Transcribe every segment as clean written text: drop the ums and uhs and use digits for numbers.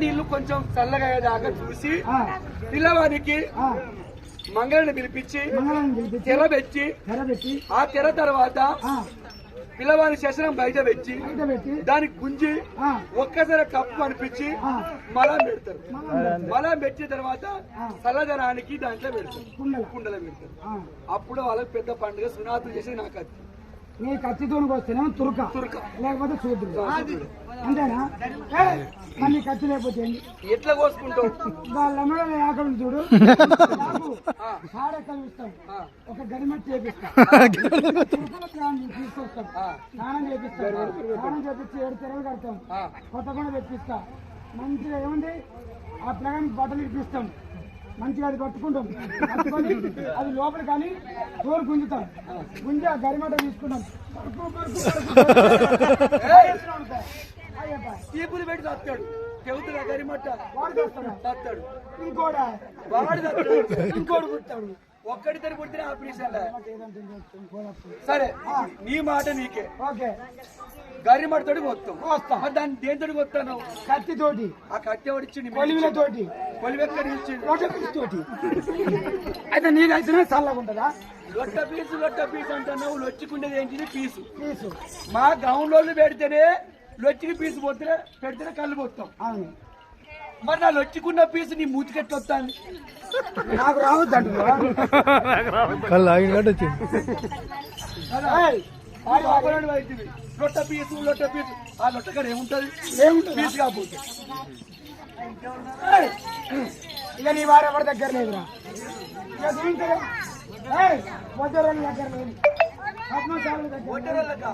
నీళ్లు కొంచెం చల్లగా దాకా చూసి పిల్లవానికి మంగళని పిలిపించి తెర పెట్టి ఆ తెర తర్వాత పిల్లవాని శశనం బయట పెట్టి దానికి గుంజి ఒక్కసారి కప్పు అనిపించి మలం పెడతారు. మలం పెట్టిన తర్వాత చల్లదనానికి దాంట్లో పెడతారు, కుండలో పెడతారు. అప్పుడు వాళ్ళకి పెద్ద పండుగ సునాతులు చేసేది నాకు అది. నీ కత్తితో వస్తేనేమో తురక లేకపోతే చూద్దు అంతేనా? మళ్ళీ కత్తి లేకపోతే ఎట్లా కోసుకుంటావు? వాళ్ళ ఆకలి చూడు సాడెక్కలు ఇస్తాం, ఒక గడిమట్టి చేపిస్తాం, తీసుకొస్తాం, స్నానం చేపిస్తాం, స్నానం చేపించి 7 తెరలు కడతాం, కొత్తకుండా తెప్పిస్తా. మంచిగా ఏముంది ఆ పిల్లగానికి బట్టలు ఇప్పిస్తాం, మంచిగా అది పట్టుకుంటాం. పట్టుకొని అది లోపల కానీ తోలు గుంజుతాం, గుంజి ఆ గరిమట తీసుకుంటాం. చీపులు పెట్టి తస్తాడు, చెబుతున్నా గరిమట్ట తస్తాడు, ఇంకోటి పుట్టాడు. ఒక్కడిద్దరు పుట్టిన ఆపరేషన్. సరే నీ మాట నీకే. ఓకే, గరిమటతోటి వస్తాం. దాన్ని దేనితోటి వస్తాను? కత్తితోటి. ఆ కత్తి ఎవడిచ్చింది? పొలివిలతోటి. పొలివెక్కడి తోటి. అయితే నీకైతే చల్లగా ఉంటుందా? లొట్ట పీసు అంటున్నావు. లొచ్చుకుండేది ఏంటిది? పీసు. మా గ్రౌండ్ వాళ్ళు పెడితేనే లొచ్చికి పీసు పెడితేనే కళ్ళు పోతాం. అవును, మరి నా లొచ్చుకున్న పీసు నీ మూతికెట్టు వస్తాను? నాకు రావద్దంటు లొట్ట పీసు. ఆ లొట్టకాడ ఏముంటది? పీసు కాకపోతే ఇక నీ వారు ఎవరి దగ్గర లేదురా. ఇక దీంట్లో వడ్డేరోళ్ళ దగ్గర లేదు, పద్మశాల దగ్గర.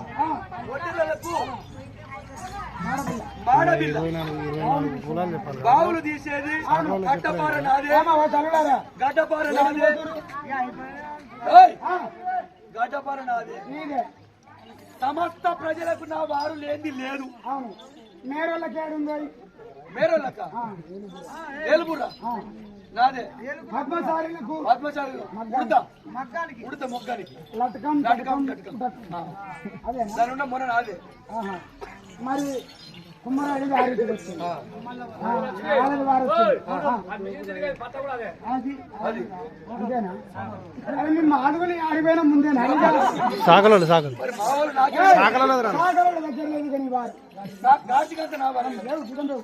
బావులు తీసేది గడ్డపార నాదే, గడ్డపార నాదే. సమస్త ప్రజలకు నా వారు లేని లేదు. మేరోళ్ళక ఏలుబుర్ర నాదే. పద్మశాలకు ఉడత మొగ్గానికి అదే దాని మొన్న నాదే. మరి కుమ్మరాడి వారికి వచ్చింది, అంతేనా? మాధవులు ఆడిపోయినా ముందేనా? సాగల దగ్గర లేదు కానీ వారు లేవు. చూడండి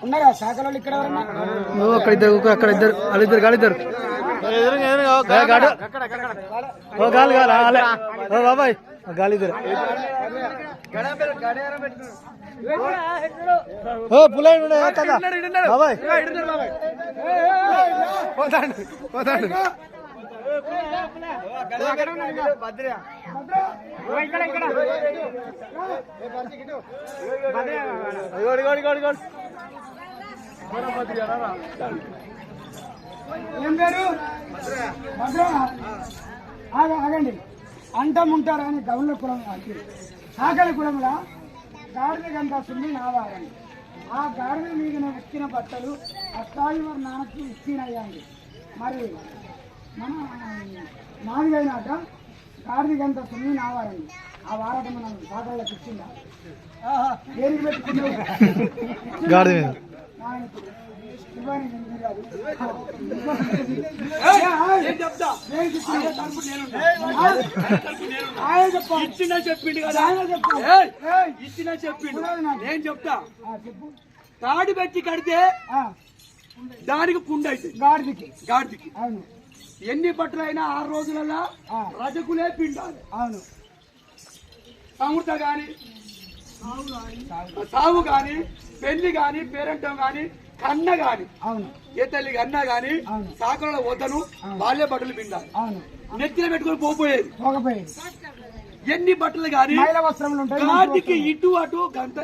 ఉన్నారా శాఖలో? ఇక్కడ అక్కడ ఇద్దరు వాళ్ళిద్దరు గాలిద్దరు బాబాయ్ గాలిద్దరు పులాయి బాబాయ్ పోతాడు. ఏం పేరు? ఆగండి. అంటముంటారు అని గౌన్ల కులం, సాకలి కులంలో గాడిద గంటస్తుంది నావారండి. ఆ గాడిద మీద ఉక్కిన బట్టలు అస్తాయి వారి నాన్నకి ఇచ్చినయ్యాండి. మరి మన నాలుగైనాక గాడిద గంట సున్ని నావారండి. ఆ వారట మనం సాకళ్ళకి ఇచ్చిందా? దేనికి పెట్టుకుంటే గాడిద చెప్పిండు కదా, ఇచ్చిన చెప్పిండు. నేను చెప్తా. తాడు పెట్టి కడితే దానికి కుండ అయితే గాడిదికి. ఎన్ని బట్టలైనా 6 రోజులలో రజకులే పిండాలి. అవును, సమృద్ధ గాని సాగు గాని పెళ్లి గాని పేరంటం గాని కన్న గాని ఏ తల్లికి అన్నా గాని సాకలో వద్దను బాల్య బట్టలు పిండాలి. నెత్తిన పెట్టుకుని పోపోయేది. ఎన్ని బట్టలు గాని వాటికి ఇటు అటు గంట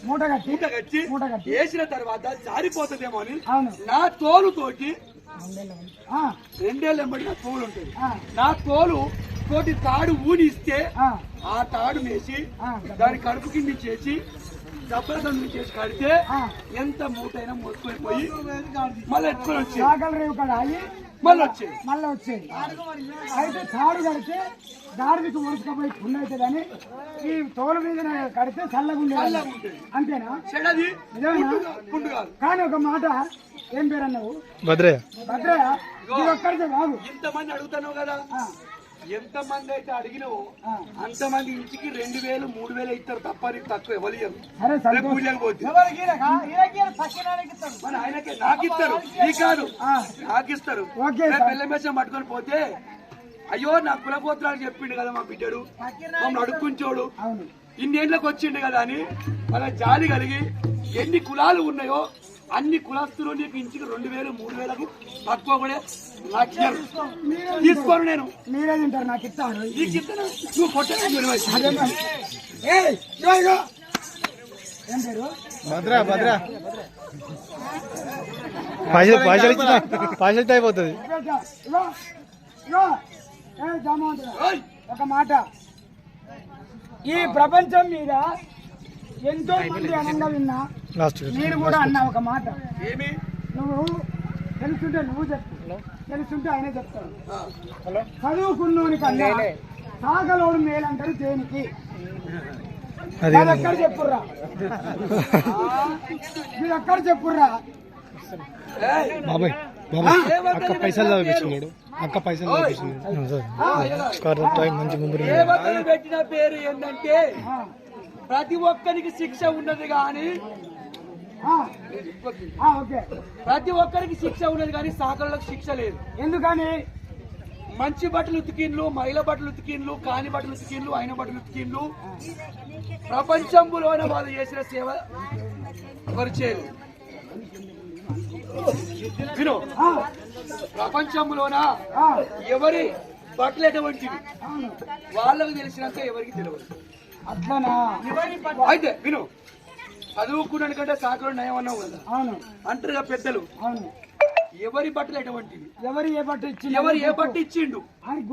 మూట కట్టి వేసిన తర్వాత జారిపోతుందేమో అని నా తోలుతోటి ఆ, 2 ఏళ్ళ వెంబడి నా తోలు ఉంటుంది. ఆ, నా తోలు తోటి తాడు ఊనిస్తే ఆ, ఆ తాడు వేసి ఆ, దాని కడుపు కింది చేసి దబ్బరసం చేసి కడితే ఆ. ఎంత మూటైనా మోసుకొని పోయి మళ్ళీ ఎత్తుకొని వచ్చేది. చాకలి రేవు కాడ ఆగి మళ్ళీ వచ్చేది. మళ్ళీ వచ్చేది. అయితే తాడు కడితే గాడికి ఉడకపోయి పుణ్య అవుతుందని ఈ తోలు మీద కడితే చల్లగా ఉండేది. ఉంటుంది. అంతేనా? చెడది నిజమేనా? పుండు కాదు. కానీ ఒక మాట, ఏం పేరు అన్నావు? భద్రయ్య. భద్రయ్య, ఇది ఒక్కడితే బాబు. ఇంతమంది అడుగుతున్నావు కదా, ఆ, ఎంతమంది అయితే అడిగినావో ఆ. అంతమంది ఇంటికి 2000 3000 ఇస్తారు తప్ప నీకు తక్కువ ఎవరు ఇయ్యరు. సరే రేపు సంతోషం. పూజలకు పోతే ఆ, మరి ఆయనకే నాకు ఇస్తారు, నీ కాదు నాకు ఇస్తారు. ఓకే రేపు పెళ్ళ మేసం పట్టుకొని పోతే అయ్యో నా కులపోత్రాలు చెప్పిండు కదా మా బిడ్డడు, మమ్మల్ని అడుక్కుంచోడు, అవును. ఇన్నేళ్ళకి వచ్చిండు కదా అని మన జాలి కలిగి ఎన్ని కులాలు ఉన్నాయో అన్ని కులస్తులు నీకు ఇంటికి 2000 3000కు తక్కువ కూడా నాకు ఇయ్యరు. తీసుకోను నేను. మీరే తింటారు, నాకు ఇస్తాను. నీకు ఇస్తాను, నువ్వు కొట్టను. అదే మరి. ఏయ్, ఇగో, ఇగో. ఏం పేరు? భద్ర భద్ర పైసలు అయిపోతుంది. ఇగో, ఇగో, ఇగో. ఏ జామవంతుడా, ఓయ్, ఒక మాట. ఈ ప్రపంచం మీద ఎంతో మంది అనంగా విన్నా, లాస్ట్ మీరు కూడా అన్నా ఒక మాట. ఏమి నువ్వు తెలుసుంటే నువ్వు చెప్తావు, తెలుసుంటే ఆయనే చెప్తాడు. హలో, చదువుకున్నోని కన్నా సాగలోడు మేలంటారు దేనికి? అది అది ఎక్కడ చెప్పుర్రా, మీరు ఎక్కడ చెప్పుర్రా? ఏయ్, బాబాయ్ బాబాయ్ అక్క పైసలు చదివించున్నాడు. అక్క పైసలు చదివించున్నాడు. టైం మంచి ముందు ఏ వద్దలు పెట్టిన పేరు ఏంటంటే ఆ, ప్రతి ఒక్కరికి శిక్ష ఉన్నది కానీ ఆ, ఆ, ఓకే. ప్రతి ఒక్కరికి శిక్ష ఉన్నది కానీ సాకలకు శిక్ష లేదు. ఎందుకని? మంచి బట్టలు ఉతికిండ్లు, మహిళ బట్టలు ఉతికిండ్లు, కాని బట్టలు ఉతికిండ్లు, అయిన బట్టలు ఉతికిండ్లు, ప్రపంచంలోనే వాళ్ళు చేసిన సేవ ఎవరు చేయరు. విను, ఆ, ప్రపంచంలోన ఆ, ఎవరి బట్టలు ఎటువంటివి అవును. వాళ్ళకు తెలిసినంత ఎవరికి తెలియదు. అట్లనా? అయితే విను, చదువుకున్నాడు కంటే సాకలు నయం అన్నావు కదా అవును, అంటారు కదా పెద్దలు. అవును. ఎవరి బట్టలు ఎటువంటివి, ఎవరు ఏ బట్ట ఇచ్చి ఎవరు ఏ బట్ట ఇచ్చిండు అని